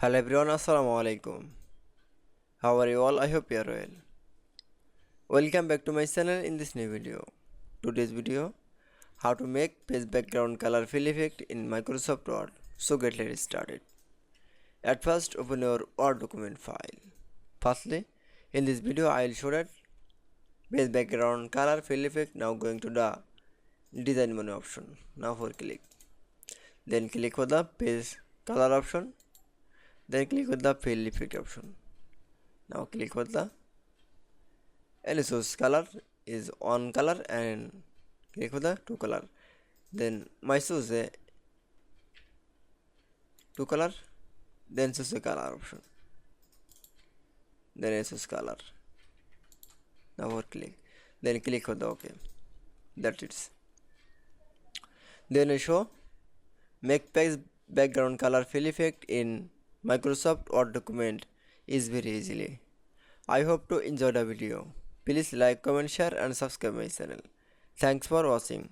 Hello everyone, Assalamu alaikum. How are you all? I hope you are well. Welcome back to my channel in this new video. Today's video, how to make page background color fill effect in Microsoft Word. So let's started. At first, open your Word document file. Firstly, in this video, I will show that page background color fill effect. Now going to the design menu option. Now for click. Then click for the page color option. Then click with the fill effect option. Now click with the any source color is on color and click for the two color. Then my choose a two color. Then choose a color option. Then I choose color. Now for click. Then click for the OK. That's it. Then I show make page background color fill effect in Microsoft Word document is very easily. I hope to enjoy the video. Please like, comment, share and subscribe my channel. Thanks for watching.